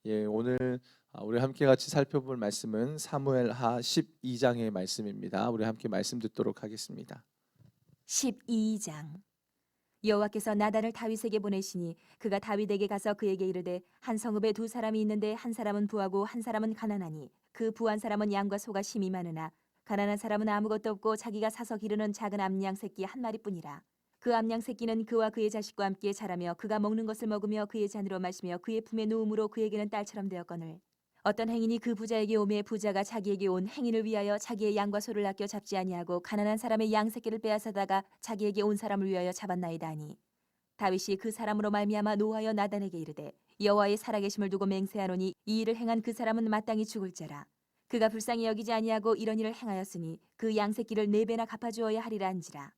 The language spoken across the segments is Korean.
예, 오늘 우리 함께 같이 살펴볼 말씀은 사무엘하 12장의 말씀입니다. 우리 함께 말씀 듣도록 하겠습니다. 12장. 여호와께서 나단을 다윗에게 보내시니 그가 다윗에게 가서 그에게 이르되 한 성읍에 두 사람이 있는데 한 사람은 부하고 한 사람은 가난하니 그 부한 사람은 양과 소가 심이 많으나 가난한 사람은 아무것도 없고 자기가 사서 기르는 작은 암양 새끼 한 마리뿐이라. 그 암양 새끼는 그와 그의 자식과 함께 자라며 그가 먹는 것을 먹으며 그의 잔으로 마시며 그의 품에 누움으로 그에게는 딸처럼 되었거늘 어떤 행인이 그 부자에게 오매 부자가 자기에게 온 행인을 위하여 자기의 양과 소를 아껴 잡지 아니하고 가난한 사람의 양 새끼를 빼앗아다가 자기에게 온 사람을 위하여 잡았나이다 하니 다윗이 그 사람으로 말미암아 노하여 나단에게 이르되 여호와의 살아계심을 두고 맹세하노니 이 일을 행한 그 사람은 마땅히 죽을 자라. 그가 불쌍히 여기지 아니하고 이런 일을 행하였으니 그 양 새끼를 4배나 갚아주어야 하리라 한지라.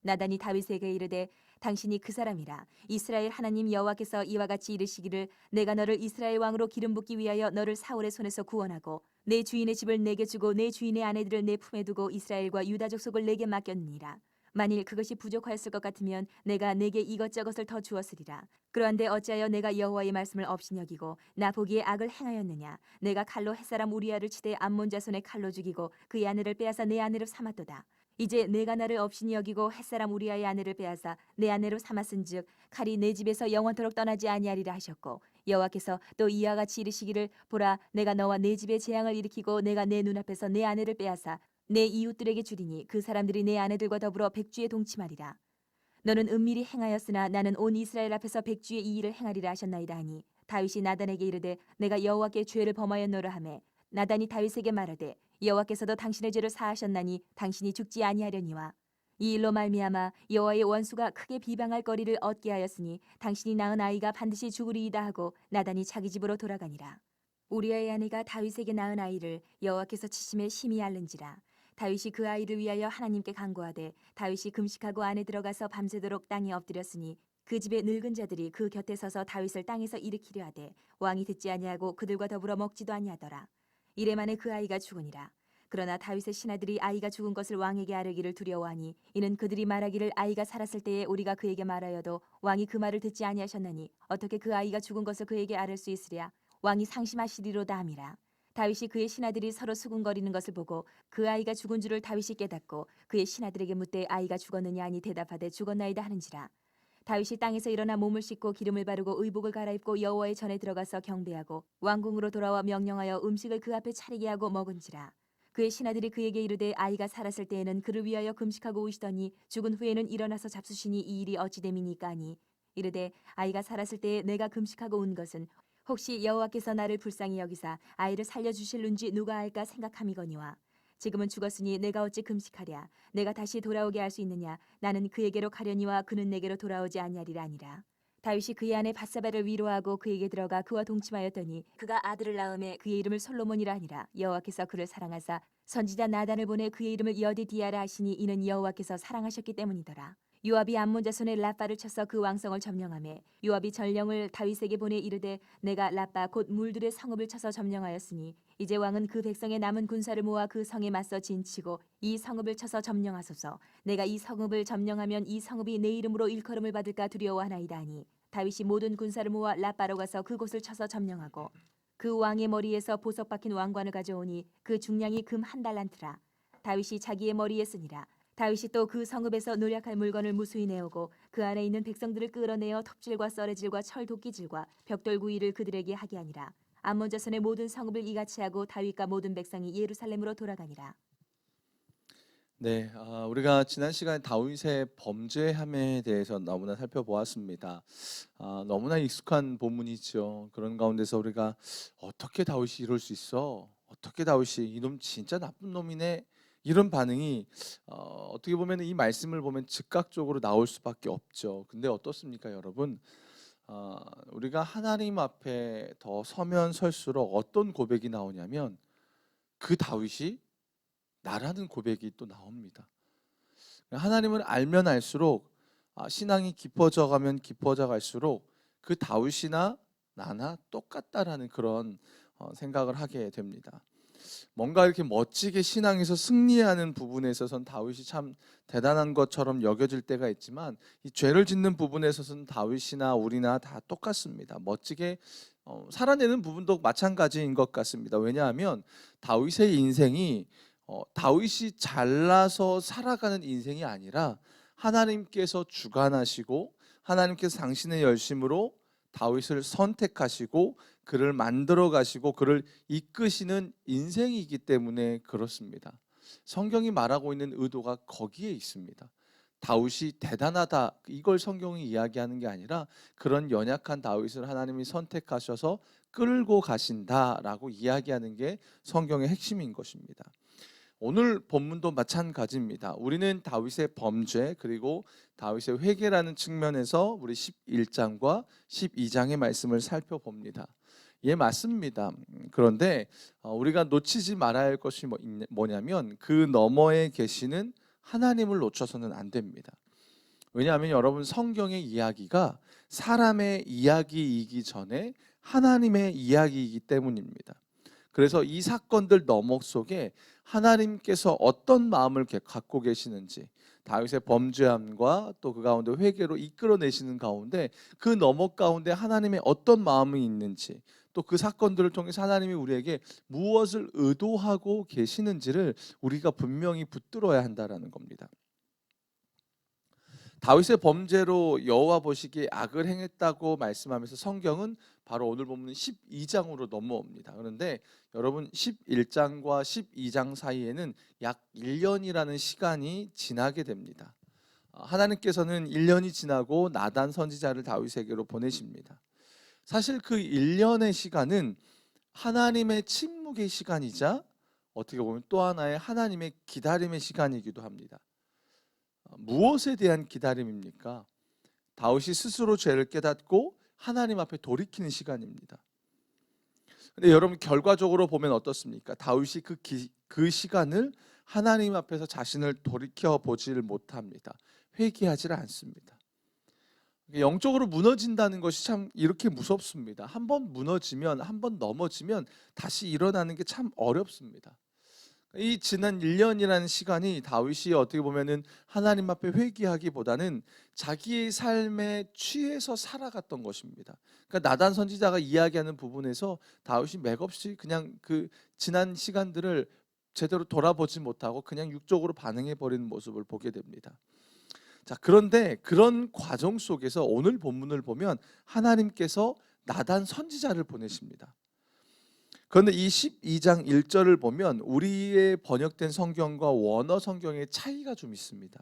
나단이 다윗에게 이르되 당신이 그 사람이라. 이스라엘 하나님 여호와께서 이와 같이 이르시기를 내가 너를 이스라엘 왕으로 기름 붓기 위하여 너를 사울의 손에서 구원하고 내 주인의 집을 내게 주고 내 주인의 아내들을 내 품에 두고 이스라엘과 유다 족속을 내게 맡겼느니라. 만일 그것이 부족하였을 것 같으면 내가 내게 이것저것을 더 주었으리라. 그런데 어찌하여 내가 여호와의 말씀을 업신여기고 나 보기에 악을 행하였느냐. 내가 칼로 햇사람 우리아를 치되 암몬 자손의 칼로 죽이고 그의 아내를 빼앗아 내 아내로 삼았도다. 이제 내가 나를 업신이 여기고 햇사람 우리아의 아내를 빼앗아 내 아내로 삼았은즉 칼이 내 집에서 영원토록 떠나지 아니하리라 하셨고 여호와께서 또 이와 같이 이르시기를 보라 내가 너와 내 집에 재앙을 일으키고 내가 내 눈앞에서 내 아내를 빼앗아 내 이웃들에게 주리니 그 사람들이 내 아내들과 더불어 백주에 동침하리라. 너는 은밀히 행하였으나 나는 온 이스라엘 앞에서 백주의 이 일을 행하리라 하셨나이다 하니 다윗이 나단에게 이르되 내가 여호와께 죄를 범하였노라 하매 나단이 다윗에게 말하되 여호와께서도 당신의 죄를 사하셨나니 당신이 죽지 아니하려니와 이 일로 말미암아 여호와의 원수가 크게 비방할 거리를 얻게 하였으니 당신이 낳은 아이가 반드시 죽으리이다 하고 나단이 자기 집으로 돌아가니라. 우리아의 아내가 다윗에게 낳은 아이를 여호와께서 치심에 심히 앓는지라. 다윗이 그 아이를 위하여 하나님께 간구하되 다윗이 금식하고 안에 들어가서 밤새도록 땅에 엎드렸으니 그 집의 늙은 자들이 그 곁에 서서 다윗을 땅에서 일으키려 하되 왕이 듣지 아니하고 그들과 더불어 먹지도 아니하더라. 이래 만에 그 아이가 죽으니라. 그러나 다윗의 신하들이 아이가 죽은 것을 왕에게 아뢰기를 두려워하니 이는 그들이 말하기를 아이가 살았을 때에 우리가 그에게 말하여도 왕이 그 말을 듣지 아니하셨나니 어떻게 그 아이가 죽은 것을 그에게 아뢰 수 있으랴. 왕이 상심하시리로다 함이라. 다윗이 그의 신하들이 서로 수군거리는 것을 보고 그 아이가 죽은 줄을 다윗이 깨닫고 그의 신하들에게 묻되 아이가 죽었느냐 하니 대답하되 죽었나이다 하는지라. 다윗이 땅에서 일어나 몸을 씻고 기름을 바르고 의복을 갈아입고 여호와의 전에 들어가서 경배하고 왕궁으로 돌아와 명령하여 음식을 그 앞에 차리게 하고 먹은지라. 그의 신하들이 그에게 이르되 아이가 살았을 때에는 그를 위하여 금식하고 오시더니 죽은 후에는 일어나서 잡수시니 이 일이 어찌 됨이니까 하니 이르되 아이가 살았을 때에 내가 금식하고 온 것은 혹시 여호와께서 나를 불쌍히 여기사 아이를 살려주실는지 누가 알까 생각함이거니와 지금은 죽었으니 내가 어찌 금식하랴. 내가 다시 돌아오게 할 수 있느냐. 나는 그에게로 가려니와 그는 내게로 돌아오지 아니하리라 아니라. 다윗이 그의 아내 밧세바를 위로하고 그에게 들어가 그와 동침하였더니 그가 아들을 낳음에 그의 이름을 솔로몬이라 하니라. 여호와께서 그를 사랑하사 선지자 나단을 보내 그의 이름을 여디디아라 하시니 이는 여호와께서 사랑하셨기 때문이더라. 요압이 암몬 자손의 라빠를 쳐서 그 왕성을 점령하매 요압이 전령을 다윗에게 보내 이르되 내가 라빠 곧 물들의 성읍을 쳐서 점령하였으니 이제 왕은 그 백성의 남은 군사를 모아 그 성에 맞서 진치고 이 성읍을 쳐서 점령하소서. 내가 이 성읍을 점령하면 이 성읍이 내 이름으로 일컬음을 받을까 두려워하나이다 하니 다윗이 모든 군사를 모아 라빠로 가서 그곳을 쳐서 점령하고 그 왕의 머리에서 보석 박힌 왕관을 가져오니 그 중량이 금 1달란트라. 다윗이 자기의 머리에 쓰니라. 다윗이 또 그 성읍에서 노략할 물건을 무수히 내오고 그 안에 있는 백성들을 끌어내어 톱질과 썰애질과 철 도끼질과 벽돌 구이를 그들에게 하게 하니라. 암몬 자손의 모든 성읍을 이같이 하고 다윗과 모든 백성이 예루살렘으로 돌아가니라. 네, 우리가 지난 시간에 다윗의 범죄함에 대해서 너무나 살펴보았습니다. 너무나 익숙한 본문이죠. 그런 가운데서 우리가 어떻게 다윗이 이럴 수 있어? 어떻게 다윗이 이놈 진짜 나쁜 놈이네? 이런 반응이 어떻게 보면 이 말씀을 보면 즉각적으로 나올 수밖에 없죠. 근데 어떻습니까, 여러분? 우리가 하나님 앞에 더 서면 설수록 어떤 고백이 나오냐면 그 다윗이 나라는 고백이 또 나옵니다. 하나님을 알면 알수록 신앙이 깊어져 가면 깊어져 갈수록 그 다윗이나 나나 똑같다라는 그런 생각을 하게 됩니다. 뭔가 이렇게 멋지게 신앙에서 승리하는 부분에 있어서는 다윗이 참 대단한 것처럼 여겨질 때가 있지만 이 죄를 짓는 부분에 있어서는 다윗이나 우리나 다 똑같습니다. 멋지게 살아내는 부분도 마찬가지인 것 같습니다. 왜냐하면 다윗의 인생이 다윗이 잘나서 살아가는 인생이 아니라 하나님께서 주관하시고 하나님께서 당신의 열심으로 다윗을 선택하시고 그를 만들어 가시고 그를 이끄시는 인생이기 때문에 그렇습니다. 성경이 말하고 있는 의도가 거기에 있습니다. 다윗이 대단하다 이걸 성경이 이야기하는 게 아니라 그런 연약한 다윗을 하나님이 선택하셔서 끌고 가신다라고 이야기하는 게 성경의 핵심인 것입니다. 오늘 본문도 마찬가지입니다. 우리는 다윗의 범죄 그리고 다윗의 회개라는 측면에서 우리 11장과 12장의 말씀을 살펴봅니다. 예, 맞습니다. 그런데 우리가 놓치지 말아야 할 것이 뭐냐면 그 너머에 계시는 하나님을 놓쳐서는 안 됩니다. 왜냐하면 여러분 성경의 이야기가 사람의 이야기이기 전에 하나님의 이야기이기 때문입니다. 그래서 이 사건들 너머 속에 하나님께서 어떤 마음을 갖고 계시는지 다윗의 범죄함과 또 그 가운데 회개로 이끌어내시는 가운데 그 너머 가운데 하나님의 어떤 마음이 있는지 또 그 사건들을 통해서 하나님이 우리에게 무엇을 의도하고 계시는지를 우리가 분명히 붙들어야 한다라는 겁니다. 다윗의 범죄로 여호와 보시기에 악을 행했다고 말씀하면서 성경은 바로 오늘 보면 12장으로 넘어옵니다. 그런데 여러분 11장과 12장 사이에는 약 1년이라는 시간이 지나게 됩니다. 하나님께서는 1년이 지나고 나단 선지자를 다윗에게로 보내십니다. 사실 그 1년의 시간은 하나님의 침묵의 시간이자 어떻게 보면 또 하나의 하나님의 기다림의 시간이기도 합니다. 무엇에 대한 기다림입니까? 다윗이 스스로 죄를 깨닫고 하나님 앞에 돌이키는 시간입니다. 근데 여러분 결과적으로 보면 어떻습니까? 다윗이 그 시간을 하나님 앞에서 자신을 돌이켜 보지를 못합니다. 회개하지를 않습니다. 영적으로 무너진다는 것이 참 이렇게 무섭습니다. 한번 무너지면 한번 넘어지면 다시 일어나는 게 참 어렵습니다. 이 지난 1년이라는 시간이 다윗이 어떻게 보면은 하나님 앞에 회개하기보다는 자기의 삶에 취해서 살아갔던 것입니다. 그러니까 나단 선지자가 이야기하는 부분에서 다윗이 맥없이 그냥 그 지난 시간들을 제대로 돌아보지 못하고 그냥 육적으로 반응해 버리는 모습을 보게 됩니다. 자, 그런데 그런 과정 속에서 오늘 본문을 보면 하나님께서 나단 선지자를 보내십니다. 그런데 이 12장 1절을 보면 우리의 번역된 성경과 원어 성경의 차이가 좀 있습니다.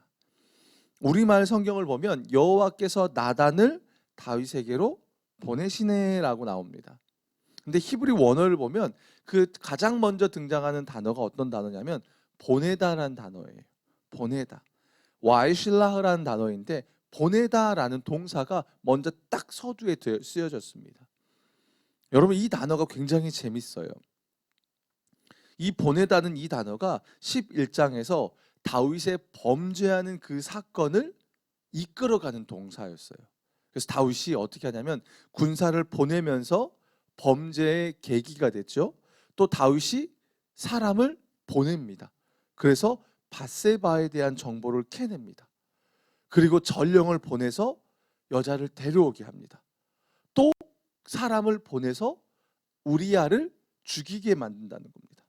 우리말 성경을 보면 여호와께서 나단을 다윗에게로 보내시네라고 나옵니다. 근데 히브리 원어를 보면 그 가장 먼저 등장하는 단어가 어떤 단어냐면 보내다라는 단어예요. 보내다. 와이실라흐라는 단어인데 보내다라는 동사가 먼저 딱 서두에 쓰여졌습니다. 여러분 이 단어가 굉장히 재밌어요. 이 보내다는 이 단어가 11장에서 다윗의 범죄하는 그 사건을 이끌어가는 동사였어요. 그래서 다윗이 어떻게 하냐면 군사를 보내면서 범죄의 계기가 됐죠. 또 다윗이 사람을 보냅니다. 그래서 밧세바에 대한 정보를 캐냅니다. 그리고 전령을 보내서 여자를 데려오게 합니다. 또 사람을 보내서 우리야를 죽이게 만든다는 겁니다.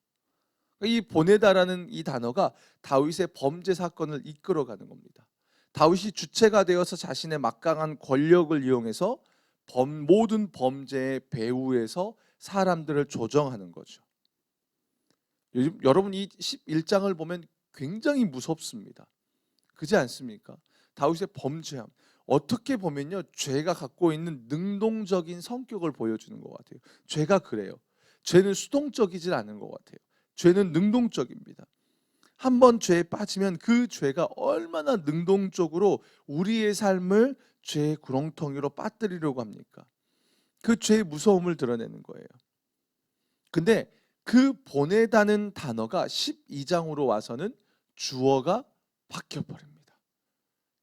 이 보내다라는 이 단어가 다윗의 범죄 사건을 이끌어가는 겁니다. 다윗이 주체가 되어서 자신의 막강한 권력을 이용해서 모든 범죄의 배후에서 사람들을 조정하는 거죠. 여러분 이 11장을 보면 굉장히 무섭습니다. 그렇지 않습니까? 다윗의 범죄함. 어떻게 보면요, 죄가 갖고 있는 능동적인 성격을 보여주는 것 같아요. 죄가 그래요. 죄는 수동적이질 않은 것 같아요. 죄는 능동적입니다. 한번 죄에 빠지면 그 죄가 얼마나 능동적으로 우리의 삶을 죄의 구렁텅이로 빠뜨리려고 합니까? 그 죄의 무서움을 드러내는 거예요. 근데 그 보내다는 단어가 12장으로 와서는 주어가 바뀌어버립니다.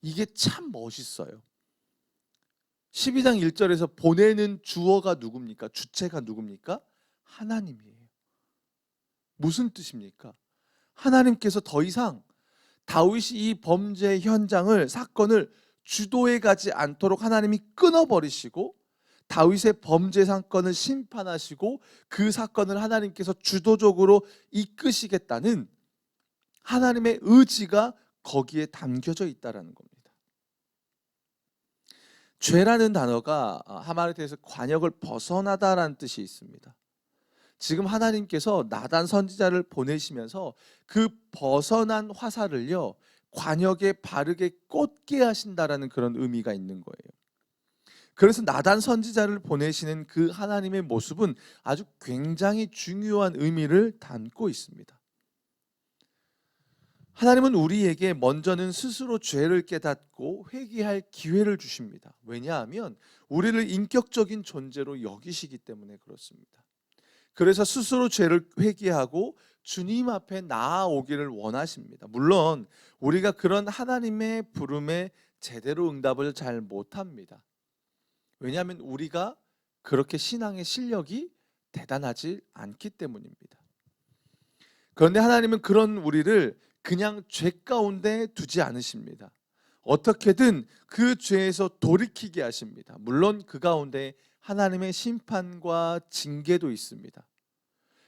이게 참 멋있어요. 12장 1절에서 보내는 주어가 누굽니까? 주체가 누굽니까? 하나님이에요. 무슨 뜻입니까? 하나님께서 더 이상 다윗이 이 범죄 현장을 사건을 주도해 가지 않도록 하나님이 끊어버리시고 다윗의 범죄 사건을 심판하시고 그 사건을 하나님께서 주도적으로 이끄시겠다는 하나님의 의지가 거기에 담겨져 있다라는 겁니다. 죄라는 단어가 하마르트에서 관역을 벗어나다라는 뜻이 있습니다. 지금 하나님께서 나단 선지자를 보내시면서 그 벗어난 화살을요 관역에 바르게 꽂게 하신다라는 그런 의미가 있는 거예요. 그래서 나단 선지자를 보내시는 그 하나님의 모습은 아주 굉장히 중요한 의미를 담고 있습니다. 하나님은 우리에게 먼저는 스스로 죄를 깨닫고 회개할 기회를 주십니다. 왜냐하면 우리를 인격적인 존재로 여기시기 때문에 그렇습니다. 그래서 스스로 죄를 회개하고 주님 앞에 나아오기를 원하십니다. 물론 우리가 그런 하나님의 부름에 제대로 응답을 잘 못합니다. 왜냐하면 우리가 그렇게 신앙의 실력이 대단하지 않기 때문입니다. 그런데 하나님은 그런 우리를 그냥 죄 가운데 두지 않으십니다. 어떻게든 그 죄에서 돌이키게 하십니다. 물론 그 가운데 하나님의 심판과 징계도 있습니다.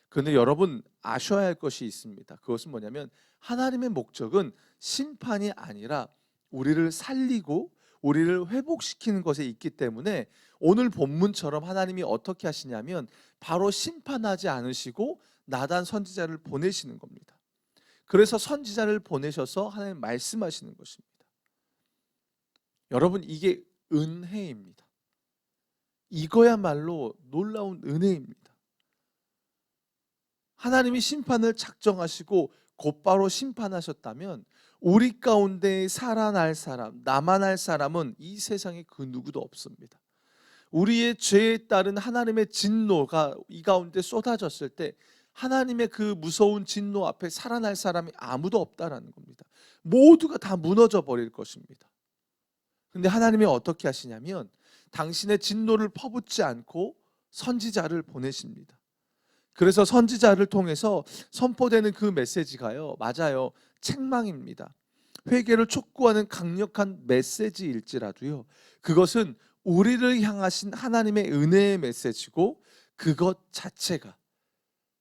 그런데 여러분 아셔야 할 것이 있습니다. 그것은 뭐냐면 하나님의 목적은 심판이 아니라 우리를 살리고 우리를 회복시키는 것에 있기 때문에 오늘 본문처럼 하나님이 어떻게 하시냐면 바로 심판하지 않으시고 나단 선지자를 보내시는 겁니다. 그래서 선지자를 보내셔서 하나님 말씀하시는 것입니다. 여러분 이게 은혜입니다. 이거야말로 놀라운 은혜입니다. 하나님이 심판을 작정하시고 곧바로 심판하셨다면 우리 가운데 살아날 사람, 남아날 사람은 이 세상에 그 누구도 없습니다. 우리의 죄에 따른 하나님의 진노가 이 가운데 쏟아졌을 때 하나님의 그 무서운 진노 앞에 살아날 사람이 아무도 없다라는 겁니다. 모두가 다 무너져 버릴 것입니다. 근데 하나님이 어떻게 하시냐면 당신의 진노를 퍼붓지 않고 선지자를 보내십니다. 그래서 선지자를 통해서 선포되는 그 메시지가요, 맞아요, 책망입니다. 회개를 촉구하는 강력한 메시지일지라도요, 그것은 우리를 향하신 하나님의 은혜의 메시지고 그것 자체가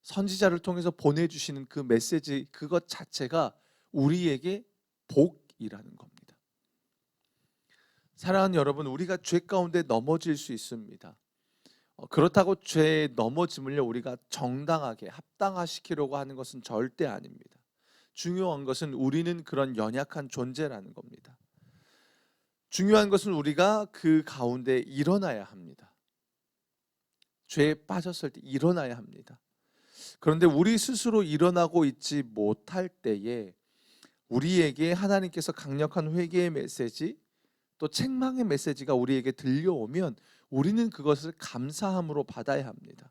선지자를 통해서 보내주시는 그 메시지 그것 자체가 우리에게 복이라는 겁니다. 사랑하는 여러분, 우리가 죄 가운데 넘어질 수 있습니다. 그렇다고 죄에 넘어짐을요 우리가 정당하게 합당화시키려고 하는 것은 절대 아닙니다. 중요한 것은 우리는 그런 연약한 존재라는 겁니다. 중요한 것은 우리가 그 가운데 일어나야 합니다. 죄에 빠졌을 때 일어나야 합니다. 그런데 우리 스스로 일어나고 있지 못할 때에 우리에게 하나님께서 강력한 회개의 메시지 또 책망의 메시지가 우리에게 들려오면 우리는 그것을 감사함으로 받아야 합니다.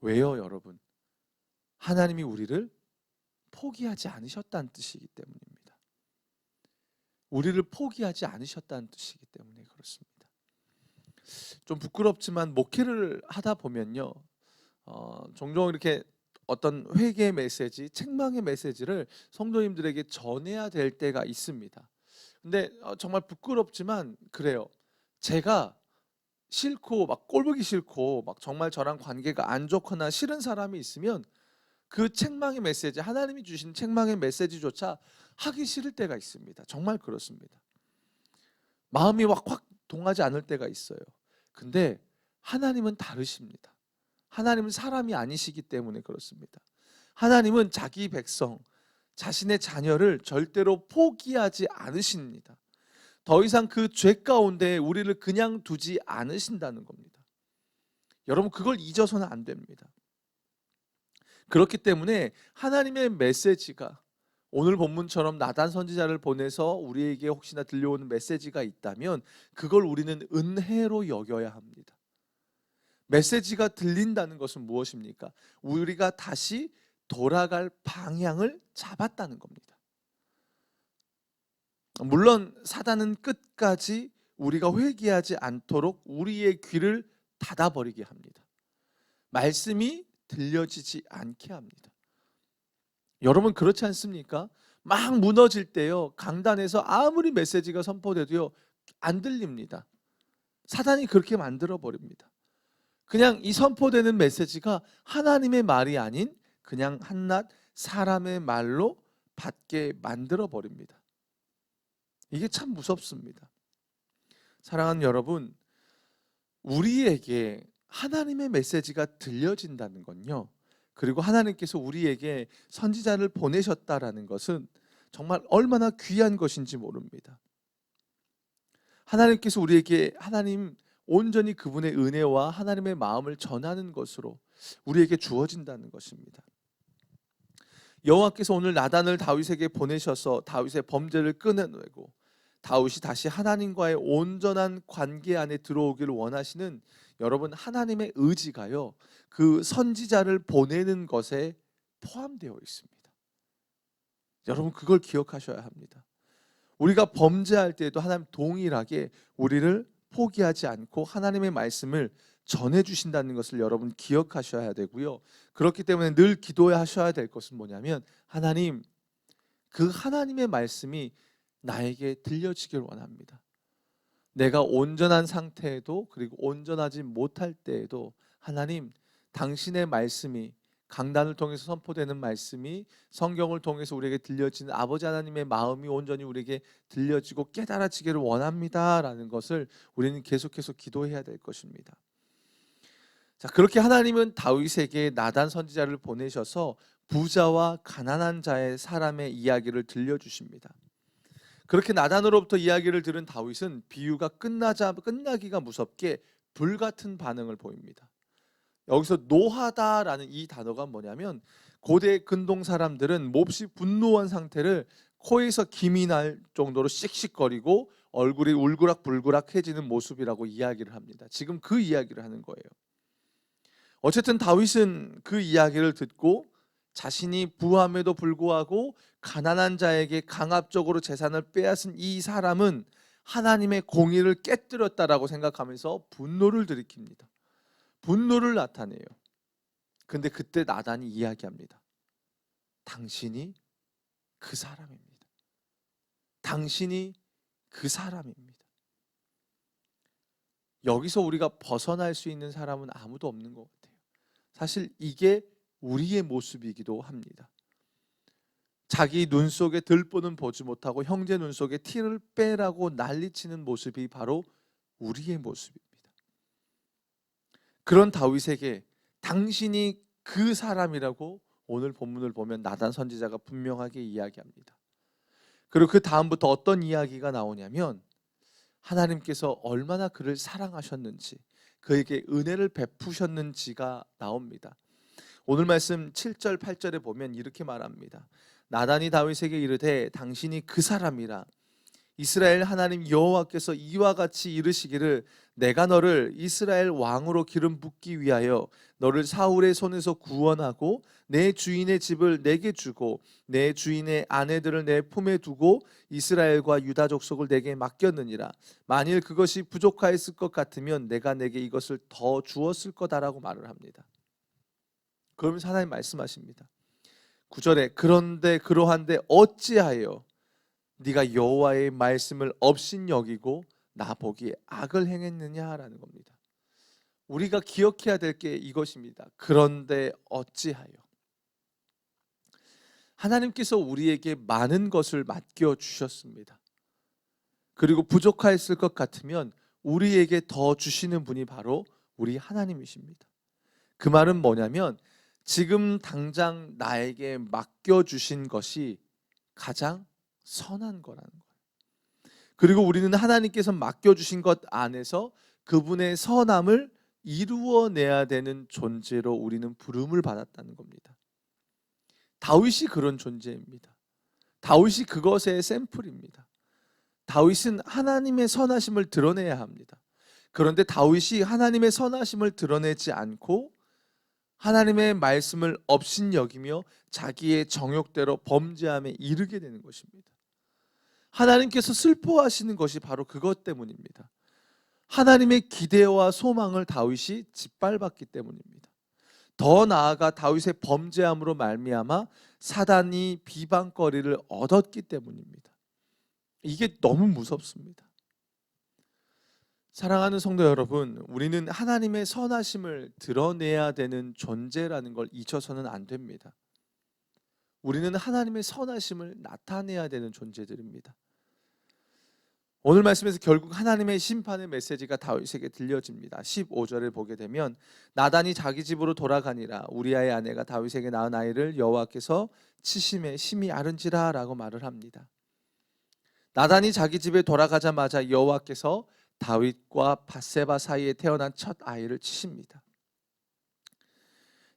왜요, 여러분? 하나님이 우리를 포기하지 않으셨다는 뜻이기 때문입니다. 우리를 포기하지 않으셨다는 뜻이기 때문에 그렇습니다. 좀 부끄럽지만 목회를 하다 보면요, 종종 이렇게 어떤 회개의 메시지, 책망의 메시지를 성도님들에게 전해야 될 때가 있습니다. 근데 정말 부끄럽지만 그래요. 제가 싫고 막 꼴보기 싫고 막 정말 저랑 관계가 안 좋거나 싫은 사람이 있으면 그 책망의 메시지, 하나님이 주신 책망의 메시지조차 하기 싫을 때가 있습니다. 정말 그렇습니다. 마음이 확 동하지 않을 때가 있어요. 근데 하나님은 다르십니다. 하나님은 사람이 아니시기 때문에 그렇습니다. 하나님은 자기 백성, 자신의 자녀를 절대로 포기하지 않으십니다. 더 이상 그 죄 가운데 우리를 그냥 두지 않으신다는 겁니다. 여러분 그걸 잊어서는 안 됩니다. 그렇기 때문에 하나님의 메시지가 오늘 본문처럼 나단 선지자를 보내서 우리에게 혹시나 들려오는 메시지가 있다면 그걸 우리는 은혜로 여겨야 합니다. 메시지가 들린다는 것은 무엇입니까? 우리가 다시 돌아갈 방향을 잡았다는 겁니다. 물론 사단은 끝까지 우리가 회개하지 않도록 우리의 귀를 닫아버리게 합니다. 말씀이 들려지지 않게 합니다. 여러분 그렇지 않습니까? 막 무너질 때요, 강단에서 아무리 메시지가 선포돼도요 안 들립니다. 사단이 그렇게 만들어 버립니다. 그냥 이 선포되는 메시지가 하나님의 말이 아닌 그냥 한낱 사람의 말로 받게 만들어 버립니다. 이게 참 무섭습니다. 사랑하는 여러분, 우리에게 하나님의 메시지가 들려진다는 건요, 그리고 하나님께서 우리에게 선지자를 보내셨다라는 것은 정말 얼마나 귀한 것인지 모릅니다. 하나님께서 우리에게 온전히 그분의 은혜와 하나님의 마음을 전하는 것으로 우리에게 주어진다는 것입니다. 여호와께서 오늘 나단을 다윗에게 보내셔서 다윗의 범죄를 끊어내고 다윗이 다시 하나님과의 온전한 관계 안에 들어오기를 원하시는 여러분, 하나님의 의지가요, 그 선지자를 보내는 것에 포함되어 있습니다. 여러분, 그걸 기억하셔야 합니다. 우리가 범죄할 때에도 하나님 동일하게 우리를 포기하지 않고 하나님의 말씀을 전해주신다는 것을 여러분 기억하셔야 되고요. 그렇기 때문에 늘 기도하셔야 될 것은 뭐냐면, 하나님, 그 하나님의 말씀이 나에게 들려지길 원합니다. 내가 온전한 상태에도 그리고 온전하지 못할 때에도 하나님, 당신의 말씀이, 강단을 통해서 선포되는 말씀이, 성경을 통해서 우리에게 들려지는 아버지 하나님의 마음이 온전히 우리에게 들려지고 깨달아지기를 원합니다라는 것을 우리는 계속해서 기도해야 될 것입니다. 자, 그렇게 하나님은 다윗에게 나단 선지자를 보내셔서 부자와 가난한 자의 사람의 이야기를 들려주십니다. 그렇게 나단으로부터 이야기를 들은 다윗은 비유가 끝나기가 무섭게 불같은 반응을 보입니다. 여기서 노하다라는 이 단어가 뭐냐면, 고대 근동 사람들은 몹시 분노한 상태를 코에서 김이 날 정도로 씩씩거리고 얼굴이 울그락불그락해지는 모습이라고 이야기를 합니다. 지금 그 이야기를 하는 거예요. 어쨌든 다윗은 그 이야기를 듣고 자신이 부함에도 불구하고 가난한 자에게 강압적으로 재산을 빼앗은 이 사람은 하나님의 공의를 깨뜨렸다라고 생각하면서 분노를 들이킵니다. 분노를 나타내요. 근데 그때 나단이 이야기합니다. 당신이 그 사람입니다. 당신이 그 사람입니다. 여기서 우리가 벗어날 수 있는 사람은 아무도 없는 것 같아요. 사실 이게 우리의 모습이기도 합니다. 자기 눈 속에 들보는 보지 못하고 형제 눈 속에 티를 빼라고 난리치는 모습이 바로 우리의 모습입니다. 그런 다윗에게 당신이 그 사람이라고 오늘 본문을 보면 나단 선지자가 분명하게 이야기합니다. 그리고 그 다음부터 어떤 이야기가 나오냐면, 하나님께서 얼마나 그를 사랑하셨는지, 그에게 은혜를 베푸셨는지가 나옵니다. 오늘 말씀 7절 8절에 보면 이렇게 말합니다. 나단이 다윗에게 이르되 당신이 그 사람이라. 이스라엘 하나님 여호와께서 이와 같이 이르시기를 내가 너를 이스라엘 왕으로 기름 붓기 위하여 너를 사울의 손에서 구원하고 내 주인의 집을 내게 주고 내 주인의 아내들을 내 품에 두고 이스라엘과 유다 족속을 내게 맡겼느니라. 만일 그것이 부족하였을 것 같으면 내가 내게 이것을 더 주었을 거다라고 말을 합니다. 그러면서 하나님 말씀하십니다. 9절에 그런데 그러한데 어찌하여 네가 여호와의 말씀을 업신여기고 나보기에 악을 행했느냐라는 겁니다. 우리가 기억해야 될 게 이것입니다. 그런데 어찌하여. 하나님께서 우리에게 많은 것을 맡겨주셨습니다. 그리고 부족하였을 것 같으면 우리에게 더 주시는 분이 바로 우리 하나님이십니다. 그 말은 뭐냐면, 지금 당장 나에게 맡겨주신 것이 가장 선한 거라는 거예요. 그리고 우리는 하나님께서 맡겨주신 것 안에서 그분의 선함을 이루어내야 되는 존재로 우리는 부름을 받았다는 겁니다. 다윗이 그런 존재입니다. 다윗이 그것의 샘플입니다. 다윗은 하나님의 선하심을 드러내야 합니다. 그런데 다윗이 하나님의 선하심을 드러내지 않고 하나님의 말씀을 업신여기며 자기의 정욕대로 범죄함에 이르게 되는 것입니다. 하나님께서 슬퍼하시는 것이 바로 그것 때문입니다. 하나님의 기대와 소망을 다윗이 짓밟았기 때문입니다. 더 나아가 다윗의 범죄함으로 말미암아 사단이 비방거리를 얻었기 때문입니다. 이게 너무 무섭습니다. 사랑하는 성도 여러분, 우리는 하나님의 선하심을 드러내야 되는 존재라는 걸 잊혀서는 안 됩니다. 우리는 하나님의 선하심을 나타내야 되는 존재들입니다. 오늘 말씀에서 결국 하나님의 심판의 메시지가 다윗에게 들려집니다. 15절을 보게 되면 나단이 자기 집으로 돌아가니라 우리아의 아내가 다윗에게 낳은 아이를 여호와께서 치심에 심히 앓은지라 라고 말을 합니다. 나단이 자기 집에 돌아가자마자 여호와께서 다윗과 밧세바 사이에 태어난 첫 아이를 치십니다.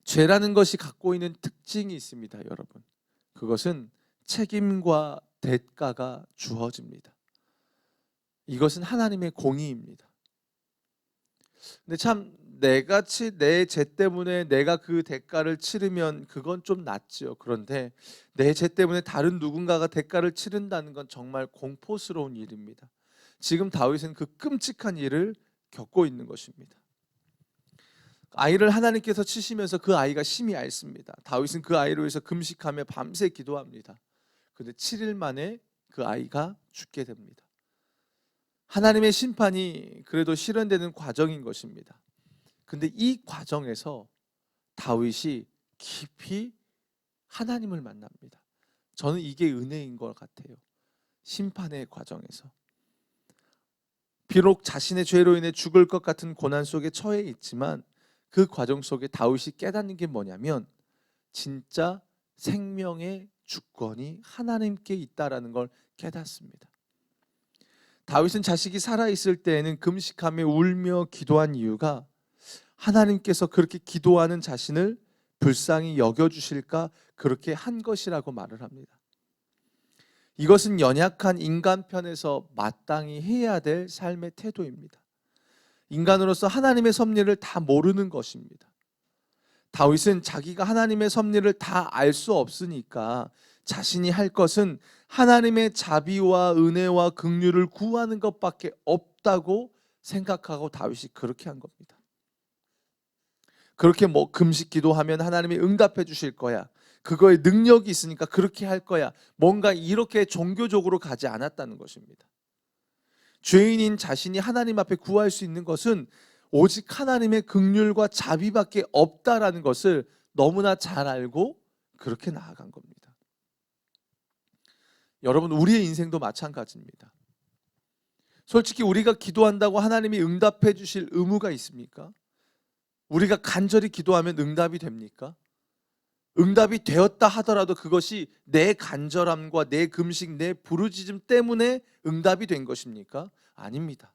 죄라는 것이 갖고 있는 특징이 있습니다, 여러분. 그것은 책임과 대가가 주어집니다. 이것은 하나님의 공의입니다. 근데 참 내같이 내 죄 때문에 내가 그 대가를 치르면 그건 좀 낫죠. 그런데 내 죄 때문에 다른 누군가가 대가를 치른다는 건 정말 공포스러운 일입니다. 지금 다윗은 그 끔찍한 일을 겪고 있는 것입니다. 아이를 하나님께서 치시면서 그 아이가 심히 앓습니다. 다윗은 그 아이를 위해서 금식하며 밤새 기도합니다. 그런데 7일 만에 그 아이가 죽게 됩니다. 하나님의 심판이 그래도 실현되는 과정인 것입니다. 근데 이 과정에서 다윗이 깊이 하나님을 만납니다. 저는 이게 은혜인 것 같아요. 심판의 과정에서. 비록 자신의 죄로 인해 죽을 것 같은 고난 속에 처해 있지만 그 과정 속에 다윗이 깨닫는 게 뭐냐면 진짜 생명의 주권이 하나님께 있다라는 걸 깨닫습니다. 다윗은 자식이 살아있을 때에는 금식하며 울며 기도한 이유가 하나님께서 그렇게 기도하는 자신을 불쌍히 여겨주실까 그렇게 한 것이라고 말을 합니다. 이것은 연약한 인간 편에서 마땅히 해야 될 삶의 태도입니다. 인간으로서 하나님의 섭리를 다 모르는 것입니다. 다윗은 자기가 하나님의 섭리를 다 알 수 없으니까 자신이 할 것은 하나님의 자비와 은혜와 긍휼을 구하는 것밖에 없다고 생각하고 다윗이 그렇게 한 겁니다. 그렇게 금식 기도하면 하나님이 응답해 주실 거야. 그거에 능력이 있으니까 그렇게 할 거야. 뭔가 이렇게 종교적으로 가지 않았다는 것입니다. 죄인인 자신이 하나님 앞에 구할 수 있는 것은 오직 하나님의 긍휼과 자비밖에 없다라는 것을 너무나 잘 알고 그렇게 나아간 겁니다. 여러분, 우리의 인생도 마찬가지입니다. 솔직히 우리가 기도한다고 하나님이 응답해 주실 의무가 있습니까? 우리가 간절히 기도하면 응답이 됩니까? 응답이 되었다 하더라도 그것이 내 간절함과 내 금식, 내 부르짖음 때문에 응답이 된 것입니까? 아닙니다.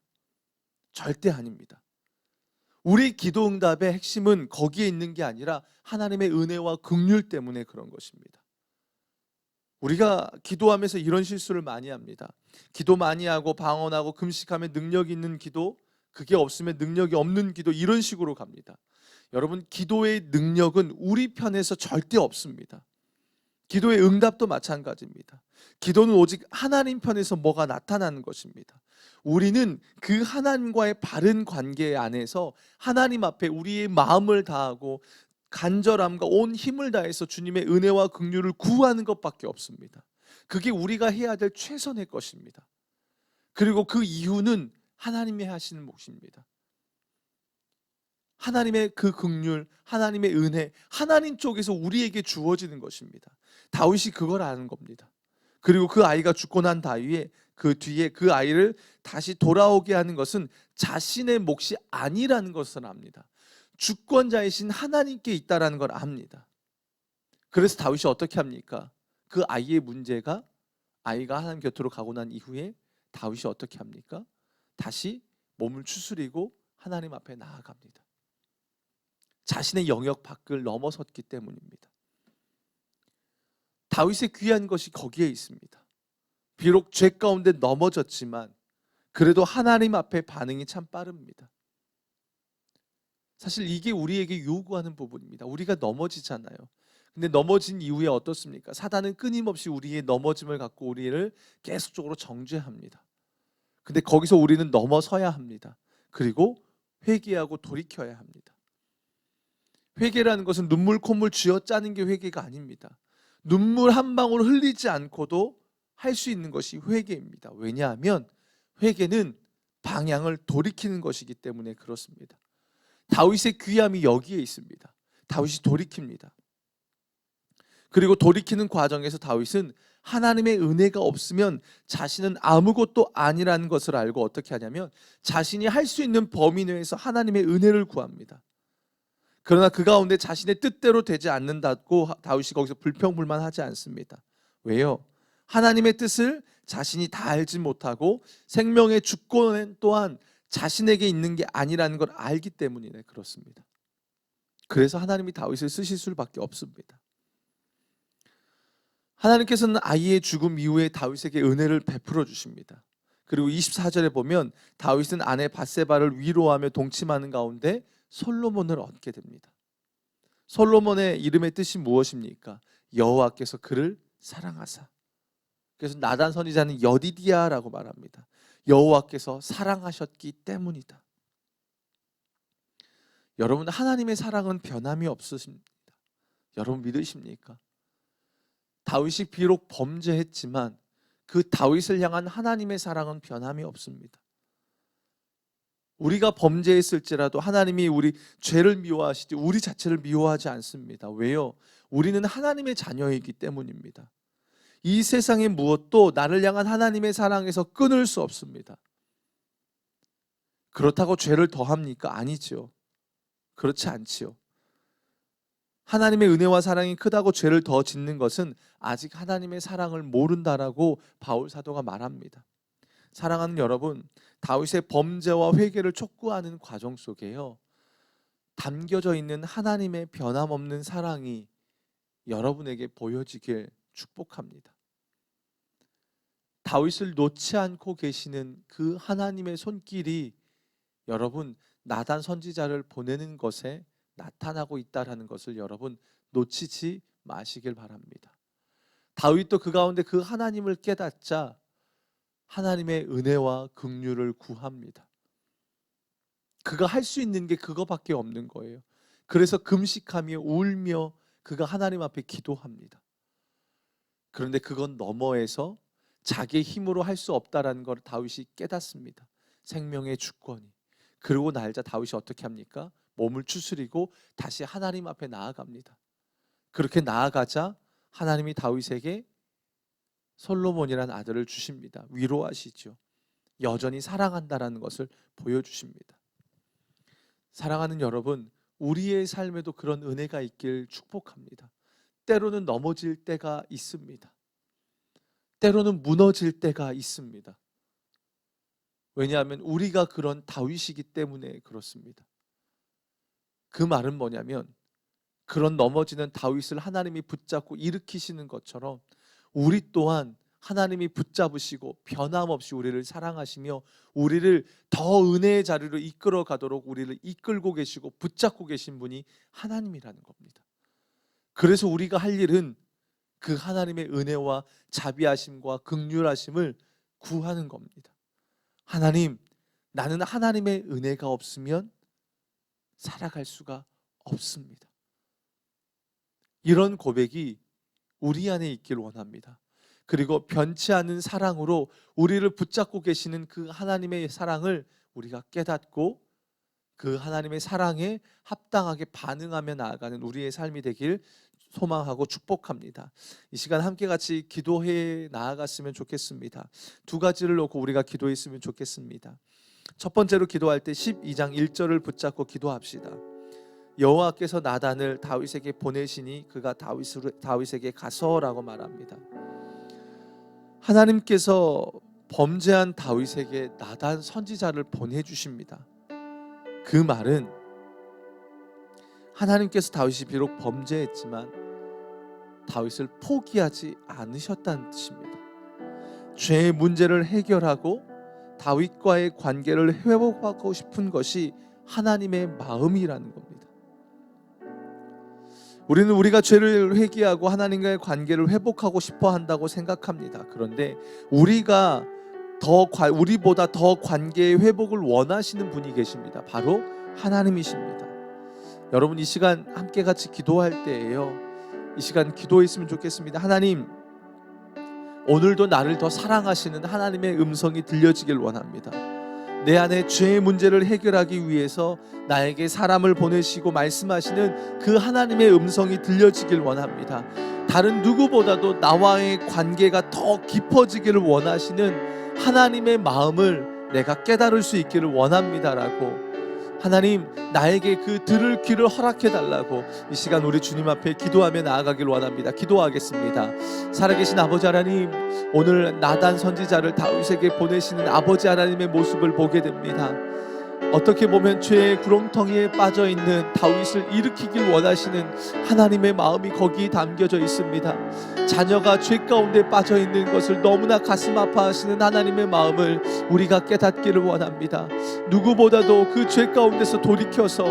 절대 아닙니다. 우리 기도 응답의 핵심은 거기에 있는 게 아니라 하나님의 은혜와 긍휼 때문에 그런 것입니다. 우리가 기도하면서 이런 실수를 많이 합니다. 기도 많이 하고 방언하고 금식하면 능력이 있는 기도, 그게 없으면 능력이 없는 기도, 이런 식으로 갑니다. 여러분, 기도의 능력은 우리 편에서 절대 없습니다. 기도의 응답도 마찬가지입니다. 기도는 오직 하나님 편에서 뭐가 나타나는 것입니다. 우리는 그 하나님과의 바른 관계 안에서 하나님 앞에 우리의 마음을 다하고 간절함과 온 힘을 다해서 주님의 은혜와 긍휼을 구하는 것밖에 없습니다. 그게 우리가 해야 될 최선의 것입니다. 그리고 그 이유는 하나님이 하시는 몫입니다. 하나님의 그 긍휼, 하나님의 은혜, 하나님 쪽에서 우리에게 주어지는 것입니다. 다윗이 그걸 아는 겁니다. 그리고 그 아이가 죽고 난 그 뒤에 그 아이를 다시 돌아오게 하는 것은 자신의 몫이 아니라는 것을 압니다. 주권자이신 하나님께 있다라는 걸 압니다. 그래서 다윗이 어떻게 합니까? 그 아이의 문제가 아이가 하나님 곁으로 가고 난 이후에 다윗이 어떻게 합니까? 다시 몸을 추스리고 하나님 앞에 나아갑니다. 자신의 영역 밖을 넘어섰기 때문입니다. 다윗의 귀한 것이 거기에 있습니다. 비록 죄 가운데 넘어졌지만 그래도 하나님 앞에 반응이 참 빠릅니다. 사실 이게 우리에게 요구하는 부분입니다. 우리가 넘어지잖아요. 근데 넘어진 이후에 어떻습니까? 사단은 끊임없이 우리의 넘어짐을 갖고 우리를 계속적으로 정죄합니다. 근데 거기서 우리는 넘어서야 합니다. 그리고 회개하고 돌이켜야 합니다. 회개라는 것은 눈물 콧물 쥐어짜는 게 회개가 아닙니다. 눈물 한 방울 흘리지 않고도 할 수 있는 것이 회개입니다. 왜냐하면 회개는 방향을 돌이키는 것이기 때문에 그렇습니다. 다윗의 귀함이 여기에 있습니다. 다윗이 돌이킵니다. 그리고 돌이키는 과정에서 다윗은 하나님의 은혜가 없으면 자신은 아무것도 아니라는 것을 알고 어떻게 하냐면 자신이 할 수 있는 범위 내에서 하나님의 은혜를 구합니다. 그러나 그 가운데 자신의 뜻대로 되지 않는다고 다윗이 거기서 불평불만하지 않습니다. 왜요? 하나님의 뜻을 자신이 다 알지 못하고 생명의 주권 또한 자신에게 있는 게 아니라는 걸 알기 때문이네 그렇습니다. 그래서 하나님이 다윗을 쓰실 수밖에 없습니다. 하나님께서는 아이의 죽음 이후에 다윗에게 은혜를 베풀어 주십니다. 그리고 24절에 보면 다윗은 아내 밧세바를 위로하며 동침하는 가운데 솔로몬을 얻게 됩니다. 솔로몬의 이름의 뜻이 무엇입니까? 여호와께서 그를 사랑하사. 그래서 나단 선지자는 여디디아라고 말합니다. 여호와께서 사랑하셨기 때문이다. 여러분, 하나님의 사랑은 변함이 없으십니다. 여러분 믿으십니까? 다윗이 비록 범죄했지만 그 다윗을 향한 하나님의 사랑은 변함이 없습니다. 우리가 범죄했을지라도 하나님이 우리 죄를 미워하시지 우리 자체를 미워하지 않습니다. 왜요? 우리는 하나님의 자녀이기 때문입니다. 이 세상의 무엇도 나를 향한 하나님의 사랑에서 끊을 수 없습니다. 그렇다고 죄를 더합니까? 아니지요. 그렇지 않지요. 하나님의 은혜와 사랑이 크다고 죄를 더 짓는 것은 아직 하나님의 사랑을 모른다라고 바울 사도가 말합니다. 사랑하는 여러분, 다윗의 범죄와 회개를 촉구하는 과정 속에요, 담겨져 있는 하나님의 변함없는 사랑이 여러분에게 보여지길 축복합니다. 다윗을 놓지 않고 계시는 그 하나님의 손길이 여러분 나단 선지자를 보내는 것에 나타나고 있다라는 것을 여러분 놓치지 마시길 바랍니다. 다윗도 그 가운데 그 하나님을 깨닫자 하나님의 은혜와 긍휼을 구합니다. 그가 할 수 있는 게 그거밖에 없는 거예요. 그래서 금식하며 울며 그가 하나님 앞에 기도합니다. 그런데 그건 너머에서 자기의 힘으로 할 수 없다라는 걸 다윗이 깨닫습니다. 생명의 주권이. 그러고 날자 다윗이 어떻게 합니까? 몸을 추스리고 다시 하나님 앞에 나아갑니다. 그렇게 나아가자 하나님이 다윗에게 솔로몬이라는 아들을 주십니다. 위로하시죠. 여전히 사랑한다라는 것을 보여주십니다. 사랑하는 여러분, 우리의 삶에도 그런 은혜가 있길 축복합니다. 때로는 넘어질 때가 있습니다. 때로는 무너질 때가 있습니다. 왜냐하면 우리가 그런 다윗이기 때문에 그렇습니다. 그 말은 뭐냐면 그런 넘어지는 다윗을 하나님이 붙잡고 일으키시는 것처럼 우리 또한 하나님이 붙잡으시고 변함없이 우리를 사랑하시며 우리를 더 은혜의 자리로 이끌어 가도록 우리를 이끌고 계시고 붙잡고 계신 분이 하나님이라는 겁니다. 그래서 우리가 할 일은 그 하나님의 은혜와 자비하심과 긍휼하심을 구하는 겁니다. 하나님, 나는 하나님의 은혜가 없으면 살아갈 수가 없습니다. 이런 고백이 우리 안에 있길 원합니다. 그리고 변치 않는 사랑으로 우리를 붙잡고 계시는 그 하나님의 사랑을 우리가 깨닫고 그 하나님의 사랑에 합당하게 반응하며 나아가는 우리의 삶이 되길 소망하고 축복합니다. 이 시간 함께 같이 기도해 나아갔으면 좋겠습니다. 두 가지를 놓고 우리가 기도했으면 좋겠습니다. 첫 번째로 기도할 때 12장 1절을 붙잡고 기도합시다. 여호와께서 나단을 다윗에게 보내시니 그가 다윗에게 가서라고 말합니다. 하나님께서 범죄한 다윗에게 나단 선지자를 보내주십니다. 그 말은 하나님께서 다윗이 비록 범죄했지만 다윗을 포기하지 않으셨다는 뜻입니다. 죄의 문제를 해결하고 다윗과의 관계를 회복하고 싶은 것이 하나님의 마음이라는 겁니다. 우리는 우리가 죄를 회개하고 하나님과의 관계를 회복하고 싶어 한다고 생각합니다. 그런데 우리보다 더 관계의 회복을 원하시는 분이 계십니다. 바로 하나님이십니다. 여러분, 이 시간 함께 같이 기도할 때예요, 이 시간 기도했으면 좋겠습니다. 하나님, 오늘도 나를 더 사랑하시는 하나님의 음성이 들려지길 원합니다. 내 안에 죄의 문제를 해결하기 위해서 나에게 사람을 보내시고 말씀하시는 그 하나님의 음성이 들려지길 원합니다. 다른 누구보다도 나와의 관계가 더 깊어지기를 원하시는 하나님의 마음을 내가 깨달을 수 있기를 원합니다라고, 하나님 나에게 그 들을 귀를 허락해 달라고 이 시간 우리 주님 앞에 기도하며 나아가길 원합니다. 기도하겠습니다. 살아계신 아버지 하나님, 오늘 나단 선지자를 다윗에게 보내시는 아버지 하나님의 모습을 보게 됩니다. 어떻게 보면 죄의 구렁텅이에 빠져있는 다윗을 일으키길 원하시는 하나님의 마음이 거기에 담겨져 있습니다. 자녀가 죄 가운데 빠져있는 것을 너무나 가슴 아파하시는 하나님의 마음을 우리가 깨닫기를 원합니다. 누구보다도 그 죄 가운데서 돌이켜서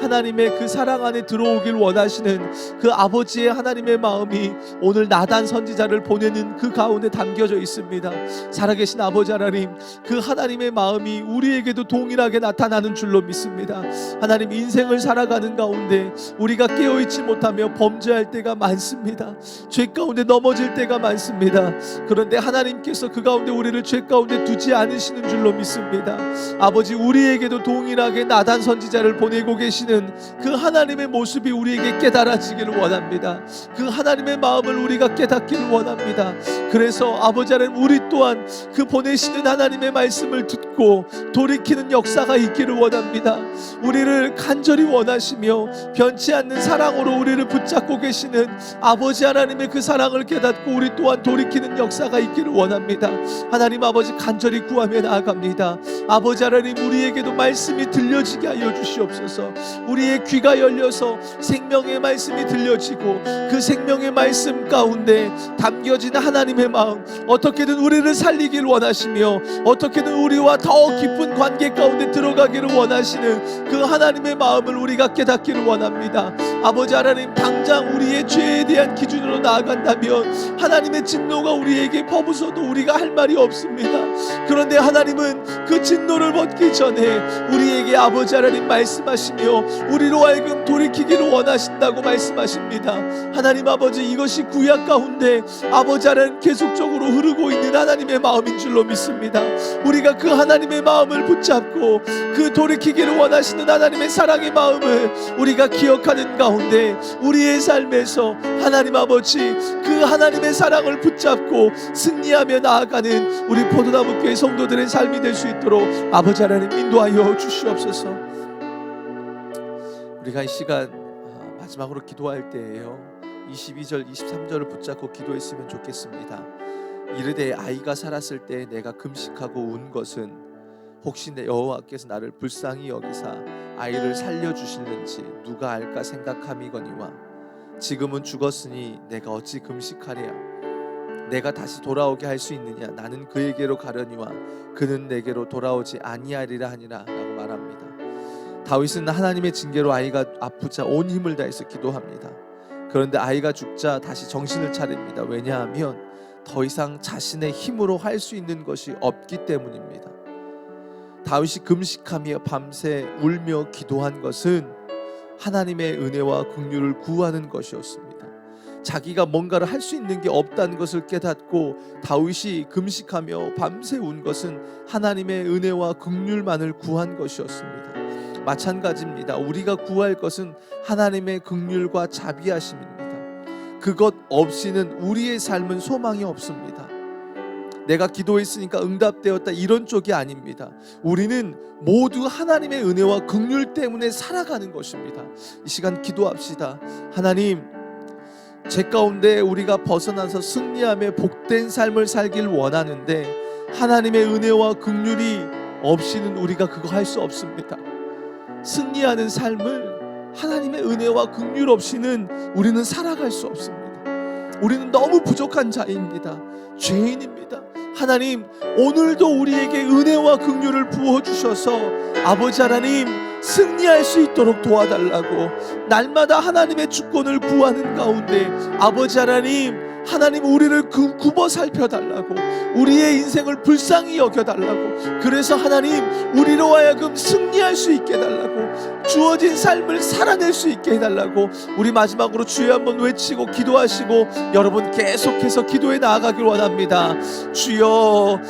하나님의 그 사랑 안에 들어오길 원하시는 그 아버지의 하나님의 마음이 오늘 나단 선지자를 보내는 그 가운데 담겨져 있습니다. 살아계신 아버지 하나님, 그 하나님의 마음이 우리에게도 동일하게 나타나는 줄로 믿습니다. 하나님, 인생을 살아가는 가운데 우리가 깨어있지 못하며 범죄할 때가 많습니다. 죄 가운데 넘어질 때가 많습니다. 그런데 하나님께서 그 가운데 우리를 죄 가운데 두지 않으시는 줄로 믿습니다. 아버지, 우리에게도 동일하게 나단 선지자를 보내고 계시는 그 하나님의 모습이 우리에게 깨달아지기를 원합니다. 그 하나님의 마음을 우리가 깨닫기를 원합니다. 그래서 아버지 하나님, 우리 또한 그 보내시는 하나님의 말씀을 듣고 돌이키는 역사가 있기를 원합니다. 우리를 간절히 원하시며 변치 않는 사랑으로 우리를 붙잡고 계시는 아버지 하나님의 그 사랑을 깨닫고 우리 또한 돌이키는 역사가 있기를 원합니다. 하나님 아버지, 간절히 구하며 나아갑니다. 아버지 하나님, 우리에게도 말씀이 들려지게 하여 주시옵소서. 우리의 귀가 열려서 생명의 말씀이 들려지고 그 생명의 말씀 가운데 담겨진 하나님의 마음, 어떻게든 우리를 살리기를 원하시며 어떻게든 우리와 더 깊은 관계 가운데 들어가기를 원하시는 그 하나님의 마음을 우리가 깨닫기를 원합니다. 아버지 하나님, 당장 우리의 죄에 대한 기준으로 나아간다면 하나님의 진노가 우리에게 퍼부어도 우리가 할 말이 없습니다. 그런데 하나님은 그 진노를 받기 전에 우리에게 아버지 하나님 말씀하시며 우리로 하여금 돌이키기를 원하신다고 말씀하십니다. 하나님 아버지, 이것이 구약 가운데 아버지 하나님 계속적으로 흐르고 있는 하나님의 마음인 줄로 믿습니다. 우리가 그 하나님의 마음을 붙잡고 그 돌이키기를 원하시는 하나님의 사랑의 마음을 우리가 기억하는 가운데 우리의 삶에서 하나님 아버지, 그 하나님의 사랑을 붙잡고 승리하며 나아가는 우리 포도나무 교회 성도들의 삶이 될 수 있도록 아버지 하나님 인도하여 주시옵소서. 우리가 이 시간 마지막으로 기도할 때예요. 22절 23절을 붙잡고 기도했으면 좋겠습니다. 이르되 아이가 살았을 때 내가 금식하고 운 것은 혹시 내 여호와께서 나를 불쌍히 여기사 아이를 살려주실는지 누가 알까 생각함이거니와 지금은 죽었으니 내가 어찌 금식하랴. 내가 다시 돌아오게 할 수 있느냐. 나는 그에게로 가려니와 그는 내게로 돌아오지 아니하리라 하니라 라고 말합니다. 다윗은 하나님의 징계로 아이가 아프자 온 힘을 다해서 기도합니다. 그런데 아이가 죽자 다시 정신을 차립니다. 왜냐하면 더 이상 자신의 힘으로 할 수 있는 것이 없기 때문입니다. 다윗이 금식하며 밤새 울며 기도한 것은 하나님의 은혜와 긍휼을 구하는 것이었습니다. 자기가 뭔가를 할 수 있는 게 없다는 것을 깨닫고 다윗이 금식하며 밤새 운 것은 하나님의 은혜와 긍휼만을 구한 것이었습니다. 마찬가지입니다. 우리가 구할 것은 하나님의 긍휼과 자비하심입니다. 그것 없이는 우리의 삶은 소망이 없습니다. 내가 기도했으니까 응답되었다, 이런 쪽이 아닙니다. 우리는 모두 하나님의 은혜와 긍휼 때문에 살아가는 것입니다. 이 시간 기도합시다. 하나님, 제 가운데 우리가 벗어나서 승리하며 복된 삶을 살길 원하는데 하나님의 은혜와 긍휼이 없이는 우리가 그거 할 수 없습니다. 승리하는 삶을 하나님의 은혜와 긍휼 없이는 우리는 살아갈 수 없습니다. 우리는 너무 부족한 자입니다. 죄인입니다. 하나님, 오늘도 우리에게 은혜와 긍휼을 부어주셔서 아버지 하나님, 승리할 수 있도록 도와달라고, 날마다 하나님의 주권을 구하는 가운데 아버지 하나님, 우리를 굽어 살펴달라고, 우리의 인생을 불쌍히 여겨달라고, 그래서 하나님, 우리로 하여금 승리할 수 있게 해달라고, 주어진 삶을 살아낼 수 있게 해달라고. 우리 마지막으로 주여 한번 외치고 기도하시고 여러분 계속해서 기도에 나아가길 원합니다. 주여,